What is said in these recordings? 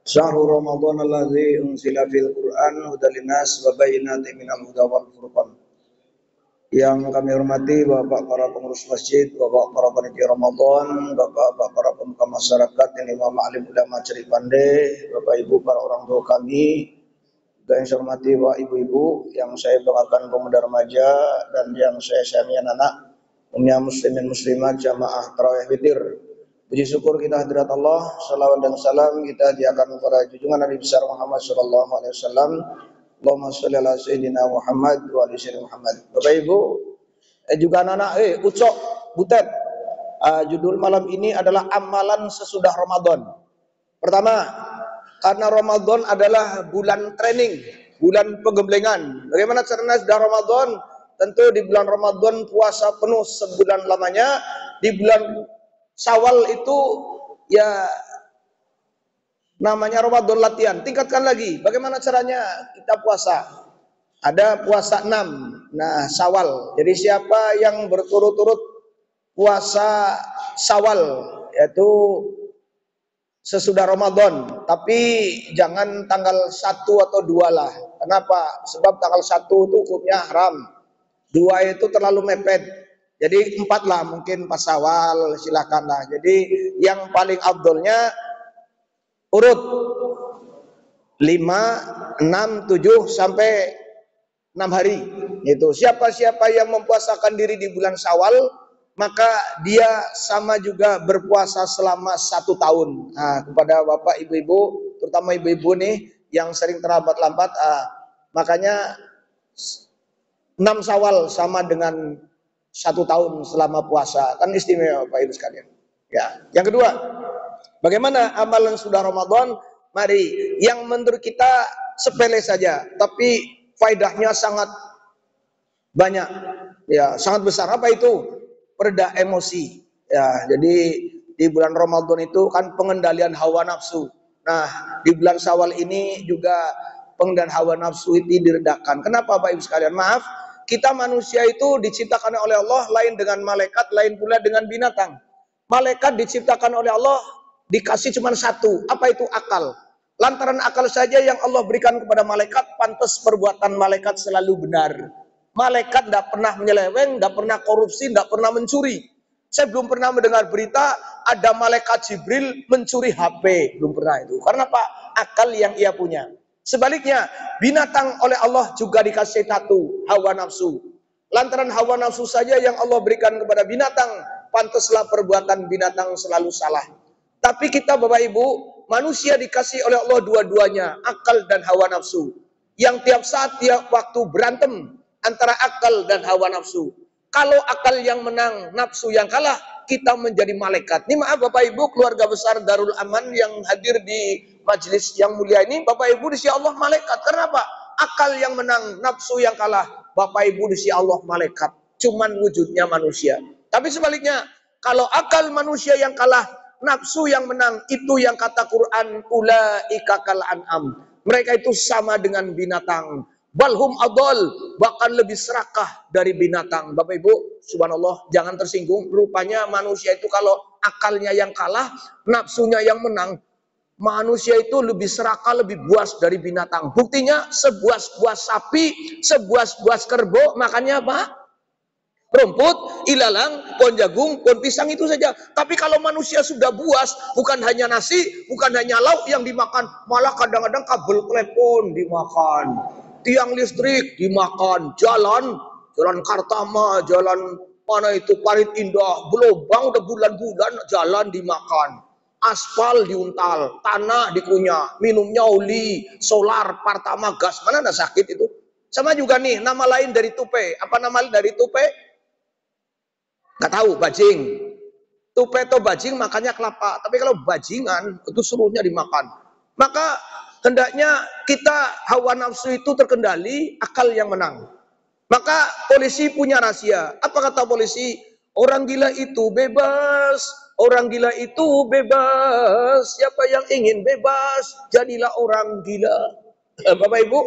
Syahrul Ramadan alladzi unzila fil Qur'an hudal linnas wa bayyinatin minal huda wal furqan. Yang kami hormati Bapak para pengurus masjid, Bapak para panitia Ramadan, Bapak para pemuka masyarakat, yang imam alim ulama cerik pandai, Bapak Ibu para orang tua kami, dan yang saya hormati Bapak Ibu-ibu, yang saya banggakan pemuda remaja, dan yang saya sayangi anak-anak, umumnya muslimin muslimat jamaah tarawih witir. Puji syukur kita hadirat Allah, salawat dan salam kita diakan kepada junjungan Nabi besar Muhammad sallallahu alaihi wasallam. Allahumma sholli ala sayyidina Muhammad wa ala sayyidina Muhammad. Bapak Ibu, juga anak-anak, Ucok, Butet. Judul malam ini adalah amalan sesudah Ramadan. Pertama, karena Ramadan adalah bulan training, bulan penggemblengan. Bagaimana caranya sudah Ramadan? Tentu di bulan Ramadan puasa penuh sebulan lamanya. Di bulan Syawal itu ya namanya Ramadan latihan. Tingkatkan lagi. Bagaimana caranya kita puasa? Ada puasa 6. Nah, Syawal. Jadi siapa yang berturut-turut puasa Syawal, yaitu sesudah Ramadan, tapi jangan tanggal 1 atau 2 lah. Kenapa? Sebab tanggal 1 itu hukumnya haram. 2 itu terlalu mepet. Jadi 4 lah, mungkin pas Syawal silakanlah. Jadi yang paling afdolnya urut 5, 6, 7 sampai 6 hari. Itu siapa-siapa yang mempuasakan diri di bulan Syawal, maka dia sama juga berpuasa selama 1 tahun. Nah, kepada Bapak Ibu-ibu, terutama ibu-ibu nih yang sering terlambat-lambat, makanya 6 Syawal sama dengan 1 tahun selama puasa, kan istimewa Bapak Ibu sekalian. Ya, yang kedua, bagaimana amalan sudah Ramadan? Mari, yang menurut kita sepele saja, tapi faedahnya sangat banyak, ya sangat besar. Apa itu? Pereda emosi. Ya, jadi di bulan Ramadan itu kan pengendalian hawa nafsu. Nah, di bulan Syawal ini juga pengendalian hawa nafsu itu diredakan. Kenapa Bapak Ibu sekalian? Maaf, kita manusia itu diciptakan oleh Allah lain dengan malaikat, lain pula dengan binatang. Malaikat diciptakan oleh Allah dikasih cuma 1. Apa itu? Akal. Lantaran akal saja yang Allah berikan kepada malaikat, pantas perbuatan malaikat selalu benar. Malaikat tidak pernah menyeleweng, tidak pernah korupsi, tidak pernah mencuri. Saya belum pernah mendengar berita ada malaikat Jibril mencuri HP. Belum pernah itu. Karena apa? Akal yang ia punya. Sebaliknya, binatang oleh Allah juga dikasih 1, hawa nafsu. Lantaran hawa nafsu saja yang Allah berikan kepada binatang, pantaslah perbuatan binatang selalu salah. Tapi kita Bapak Ibu, manusia dikasih oleh Allah dua-duanya, akal dan hawa nafsu. Yang tiap saat, tiap waktu berantem antara akal dan hawa nafsu. Kalau akal yang menang, nafsu yang kalah, kita menjadi malaikat. Ini maaf Bapak Ibu, keluarga besar Darul Aman yang hadir di majelis yang mulia ini, Bapak Ibu di sisi Allah malaikat. Karena apa? Akal yang menang, nafsu yang kalah. Bapak Ibu di sisi Allah malaikat. Cuman wujudnya manusia. Tapi sebaliknya, kalau akal manusia yang kalah, nafsu yang menang, itu yang kata Quran, ulaika kal an'am. Mereka itu sama dengan binatang. Balhum adol, bahkan lebih serakah dari binatang. Bapak Ibu, subhanallah, jangan tersinggung. Rupanya manusia itu kalau akalnya yang kalah, nafsunya yang menang, manusia itu lebih serakah, lebih buas dari binatang. Buktinya sebuas-buas sapi, sebuas-buas kerbau, makannya apa? Rumput, ilalang, pohon jagung, pohon pisang, itu saja. Tapi kalau manusia sudah buas, bukan hanya nasi, bukan hanya lauk yang dimakan, malah kadang-kadang kabel telepon dimakan, tiang listrik dimakan, jalan Kartama, jalan mana itu Parit Indah, Belobang udah bulan-bulan jalan dimakan, aspal diuntal, tanah dikunyah, minumnya oli, solar, Pertama gas, mana ada sakit itu. Sama juga nih, nama lain dari tupe. Apa nama lain dari tupe? Nggak tahu, bajing. Tupai atau bajing makannya kelapa. Tapi kalau bajingan, itu seluruhnya dimakan. Maka hendaknya kita hawa nafsu itu terkendali, akal yang menang. Maka polisi punya rahasia. Apa kata polisi? Orang gila itu bebas. Orang gila itu bebas. Siapa yang ingin bebas, jadilah orang gila. Bapak Ibu,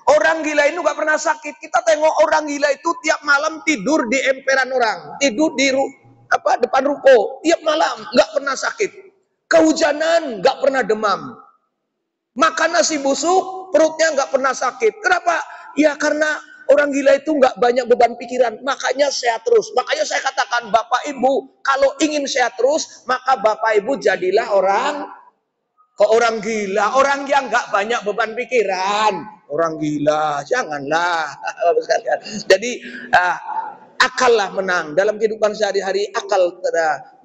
orang gila itu gak pernah sakit. Kita tengok orang gila itu tiap malam tidur di emperan orang, tidur di depan ruko tiap malam, nggak pernah sakit. Kehujanan nggak pernah demam. Makan nasi busuk, perutnya nggak pernah sakit. Kenapa? Ya karena orang gila itu nggak banyak beban pikiran, makanya sehat terus. Makanya saya katakan, Bapak Ibu, kalau ingin sehat terus, maka Bapak Ibu jadilah orang gila, orang yang nggak banyak beban pikiran. Orang gila, janganlah. Jadi akal lah menang dalam kehidupan sehari-hari. Akal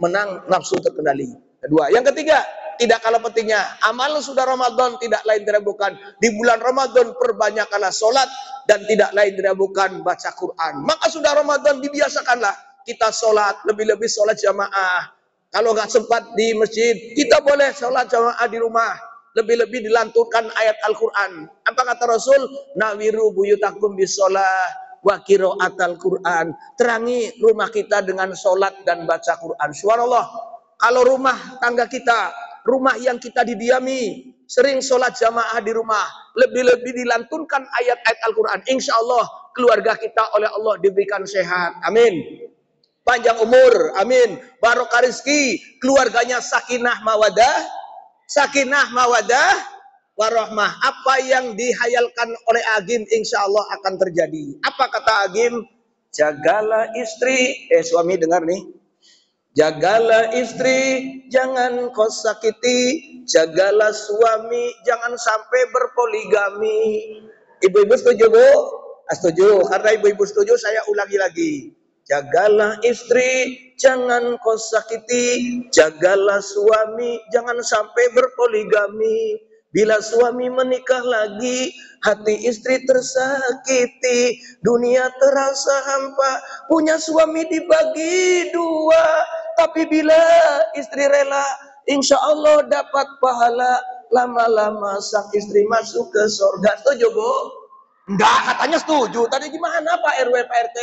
menang, nafsu terkendali. Kedua, yang ketiga, tidak kalah pentingnya, amal sudah Ramadan tidak lain tidak bukan di bulan Ramadan perbanyakkanlah sholat dan tidak lain tidak bukan baca Quran. Maka sudah Ramadan dibiasakanlah kita sholat, lebih-lebih sholat jamaah. Kalau nggak sempat di masjid, kita boleh sholat jamaah di rumah. Lebih-lebih dilantunkan ayat Al-Quran. Apa kata Rasul? Nawiru buyutakum bisolah wa qiraatal Quran. Terangi rumah kita dengan sholat dan baca Quran. Subhanallah. Kalau rumah tangga kita, rumah yang kita didiami, sering sholat jamaah di rumah, lebih-lebih dilantunkan ayat-ayat Al-Quran. Insya Allah keluarga kita oleh Allah diberikan sehat. Amin. Panjang umur, amin. Barokah rezeki, keluarganya sakinah mawadah, warahmah. Apa yang dihayalkan oleh Agim, insya Allah akan terjadi. Apa kata Agim? Jagalah istri, suami dengar nih. Jagalah istri, jangan kau sakiti. Jagalah suami, jangan sampai berpoligami. Ibu-ibu setuju, Bu? Setuju. Karena ibu-ibu setuju, saya ulangi lagi. Jagalah istri, jangan kau sakiti. Jagalah suami, jangan sampai berpoligami. Bila suami menikah lagi, hati istri tersakiti. Dunia terasa hampa, punya suami dibagi dua. Tapi bila istri rela, insya Allah dapat pahala. Lama-lama sang istri masuk ke surga. Setuju, Bu? Enggak, katanya setuju. Tadi gimana Pak RW Pak RT?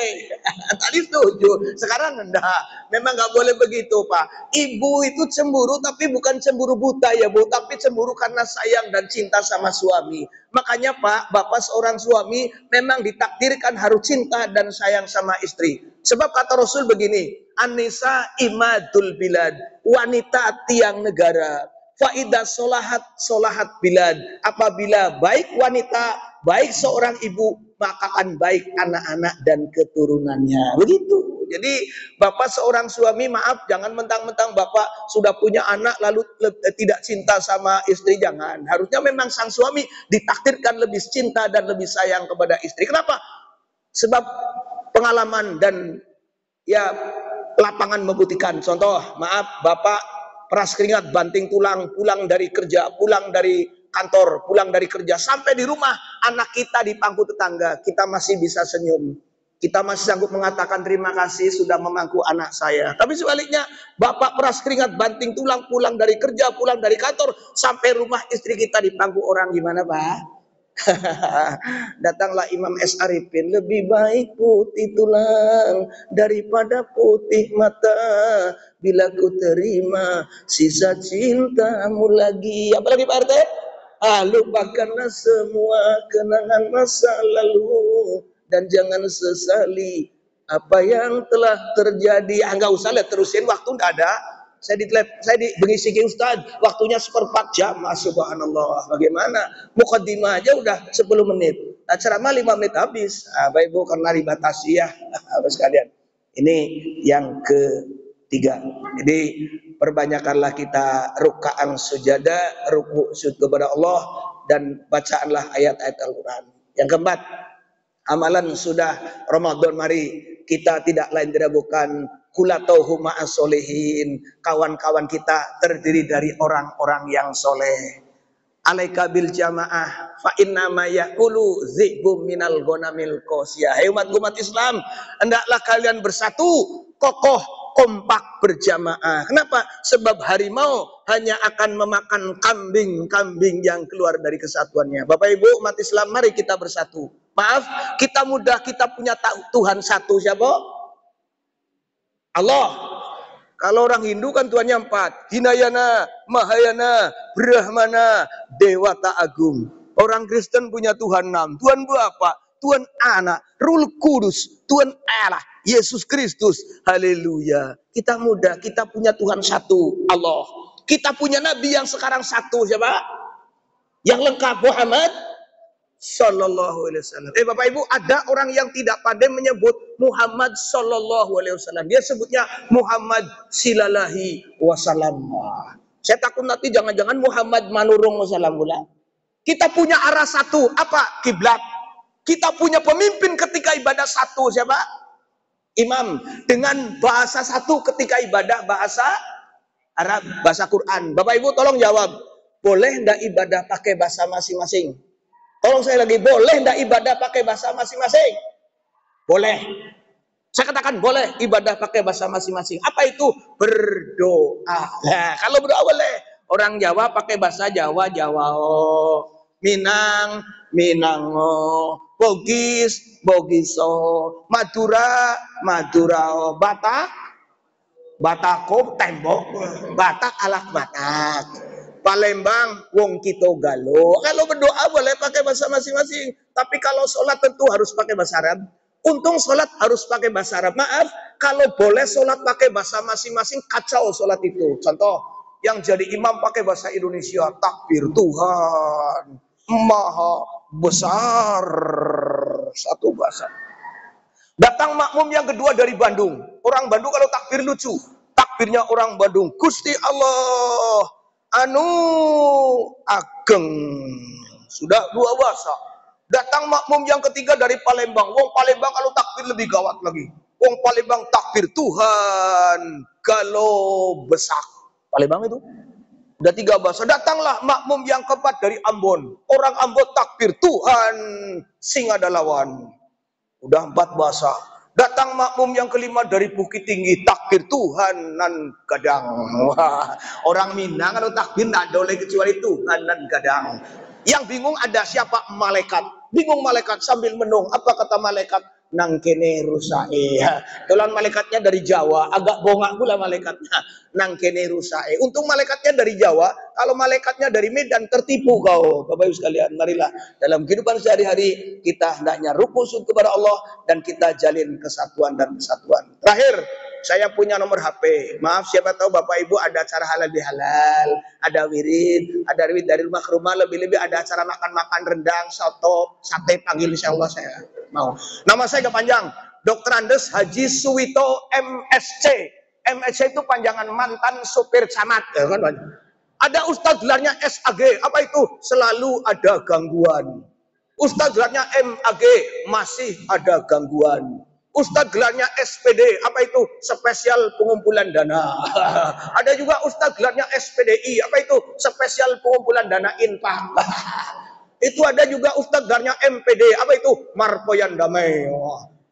Tadi setuju. Sekarang enggak. Memang enggak boleh begitu Pak. Ibu itu cemburu tapi bukan cemburu buta ya Bu. Tapi cemburu karena sayang dan cinta sama suami. Makanya Pak, Bapak seorang suami memang ditakdirkan harus cinta dan sayang sama istri. Sebab kata Rasul begini. An-nisa imadul bilad. Wanita tiang negara. Faidah solahat bilad. Apabila baik wanita, baik seorang ibu, maka akan baik anak-anak dan keturunannya. Begitu. Jadi Bapak seorang suami, maaf, jangan mentang-mentang Bapak sudah punya anak lalu tidak cinta sama istri, jangan. Harusnya memang sang suami ditakdirkan lebih cinta dan lebih sayang kepada istri. Kenapa? Sebab pengalaman dan ya lapangan membuktikan. Contoh, maaf, Bapak peras keringat, banting tulang, pulang dari kerja, pulang dari kantor, pulang dari kerja, sampai di rumah, anak kita di pangku tetangga, kita masih bisa senyum. Kita masih sanggup mengatakan terima kasih sudah memangku anak saya. Tapi sebaliknya, Bapak peras keringat, banting tulang, pulang dari kerja, pulang dari kantor, sampai rumah istri kita di pangku orang, gimana Pak? Datanglah Imam S. Arifin, lebih baik putih tulang daripada putih mata. Bila ku terima sisa cintamu lagi. Apalagi Pak RT? Lupakanlah semua kenangan masa lalu dan jangan sesali apa yang telah terjadi. Enggak usah lihat terusin, waktu enggak ada. Saya mengisi Ustaz, waktunya seperempat jam. Subhanallah, bagaimana? Mukaddimah aja udah 10 menit. Nah, ceramah 5 menit habis. Bapak Ibu, karena dibatasi ya, sekalian. Ini yang ketiga. Jadi perbanyakkanlah kita rukaan sujada, ruku sujud kepada Allah, dan bacaanlah ayat-ayat Al-Quran. Yang keempat, amalan sudah Ramadan, mari kita tidak lain tidak bukan kulatauhu ma'as solihin. Kawan-kawan kita terdiri dari orang-orang yang soleh. Alaika bil jamaah fa inna ma yaqulu zi'bum minal ghanamil qasiyah. Hai umat Islam, hendaklah kalian bersatu, kokoh, kompak, berjamaah. Kenapa? Sebab harimau hanya akan memakan kambing-kambing yang keluar dari kesatuannya. Bapak Ibu umat Islam, mari kita bersatu. Maaf, kita mudah, kita punya Tuhan satu, siapa? Allah. Kalau orang Hindu kan Tuhannya 4. Hinayana, Mahayana, Brahmana, Dewata Agung. Orang Kristen punya Tuhan 6. Tuhan apa? Tuhan Anak, Ruh Kudus, Tuhan Allah. Yesus Kristus. Haleluya. Kita muda, kita punya Tuhan satu, Allah. Kita punya Nabi yang sekarang satu, siapa? Yang lengkap, Muhammad Sallallahu Alaihi Wasallam. Bapak Ibu, ada orang yang tidak pandai menyebut Muhammad Sallallahu Alaihi Wasallam. Dia sebutnya Muhammad Silalahi Wasallam. Saya takut nanti jangan-jangan Muhammad Manurung Wasallam pula. Kita punya arah satu, apa? Kiblat. Kita punya pemimpin ketika ibadah satu, siapa? Imam. Dengan bahasa satu ketika ibadah, bahasa Arab, bahasa Quran. Bapak Ibu tolong jawab, boleh ndak ibadah pakai bahasa masing-masing? Tolong saya lagi, boleh ndak ibadah pakai bahasa masing-masing? Boleh. Saya katakan boleh ibadah pakai bahasa masing-masing. Apa itu? Berdoa. Nah, kalau berdoa boleh. Orang Jawa pakai bahasa Jawa, Jawa. Minang, Minango. Bogis, Bogiso. Madura, Madurao. Batak, Batako, tembok. Batak, alak Batak. Palembang, wong kito galo. Kalau berdoa boleh pakai bahasa masing-masing. Tapi kalau sholat tentu harus pakai bahasa Arab. Untung sholat harus pakai bahasa Arab. Maaf, kalau boleh sholat pakai bahasa masing-masing, kacau sholat itu. Contoh, yang jadi imam pakai bahasa Indonesia. Takbir Tuhan Maha Besar. Satu bahasa. Datang makmum yang kedua dari Bandung. Orang Bandung kalau takbir lucu. Takbirnya orang Bandung. Gusti Allah anu ageng. Sudah dua bahasa. Datang makmum yang ketiga dari Palembang. Wong Palembang kalau takbir lebih gawat lagi. Wong Palembang takbir Tuhan Galo Besak. Palembang itu. Udah tiga bahasa. Datanglah makmum yang keempat dari Ambon. Orang Ambon takbir Tuhan Singadalawan. Udah empat bahasa. Datang makmum yang kelima dari Bukit Tinggi, takbir Tuhan nan gadang. Wah, orang Minang kalau takbir tidak boleh kecuali Tuhan nan gadang. Yang bingung ada siapa? Malaikat. Bingung malaikat sambil menung. Apa kata malaikat? Nang kene rusae. Tulan malaikatnya dari Jawa, agak bongak pula malaikatnya. Nang kene rusae. Untung malaikatnya dari Jawa. Kalau malaikatnya dari Medan tertipu kau. Bapak Ibu sekalian, marilah dalam kehidupan sehari-hari kita hendaknya rukun kepada Allah dan kita jalin kesatuan dan kesatuan. Terakhir, saya punya nomor HP. Maaf, siapa tahu Bapak Ibu ada acara halal bihalal, ada wirid dari rumah ke rumah, lebih-lebih ada acara makan-makan rendang, soto, sate, panggil insya Allah saya mau. Nama saya gak panjang, Dr. Andes Haji Suwito MSC. MSC itu panjangan mantan supir camat. Ya kan? Ada Ustadz gelarnya SAG. Apa itu? Selalu ada gangguan. Ustadz gelarnya MAG. Masih ada gangguan. Ustadz gelarnya SPD, apa itu? Spesial pengumpulan dana. Ada juga Ustadz gelarnya SPDI, apa itu? Spesial pengumpulan dana infak. Itu ada juga Ustadz gelarnya MPD, apa itu? Marpoyan damai.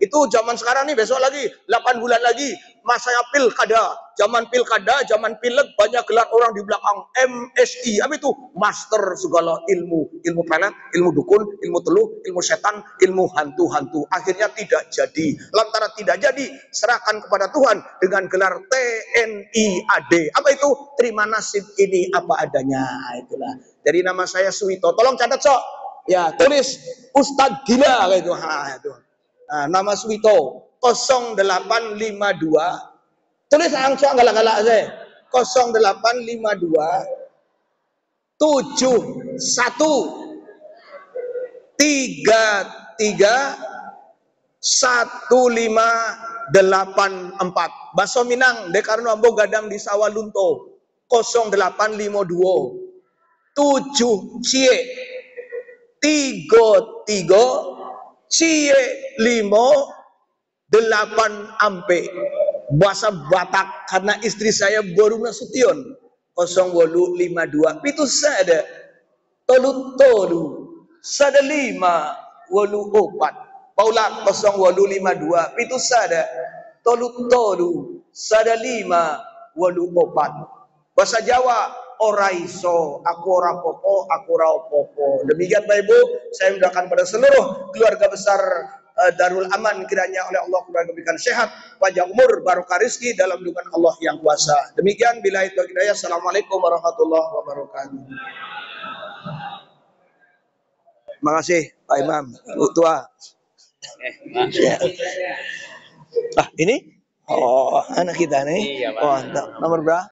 Itu zaman sekarang nih, besok lagi 8 bulan lagi masanya pilkada, zaman pilkada, zaman pileg, banyak gelar orang di belakang. MSI, apa itu? Master segala ilmu pelet, ilmu dukun, ilmu teluh, ilmu setan, ilmu hantu-hantu. Akhirnya tidak jadi. Lantaran tidak jadi, serahkan kepada Tuhan dengan gelar TNI AD. Apa itu? Terima nasib ini apa adanya. Itulah. Jadi nama saya Suwito. Tolong catat sok. Ya, tulis Ustadz Gila gitu. Itu. Nah, nama Suwito 0852. Tulis langsung galak-galak saya. 0852 71 33 1584. Baso Minang Dekarno Ambo Gadang di Sawalunto 0852 7 cie 33 cie 5 8 ampe. Bahasa Batak karena istri saya baru Nasution 0852 pitu sada tolu sada 5 84 Paula 0852 pitu sada tolu sada 5 84. Bahasa Jawa ora iso, aku ora popo, aku ora opopo. Demikian Bapak Ibu, saya mendoakan pada seluruh keluarga besar Darul Aman kiranya oleh Allah keluarga berikan sehat, panjang umur, barokah rezeki dalam lindungan Allah yang kuasa. Demikian bila itu hidayah. Assalamualaikum warahmatullahi wabarakatuh. Terima kasih Pak Imam, Tua. Ah, ini? Oh, anak kita nih. Iya, Pak. Oh, nomor berapa?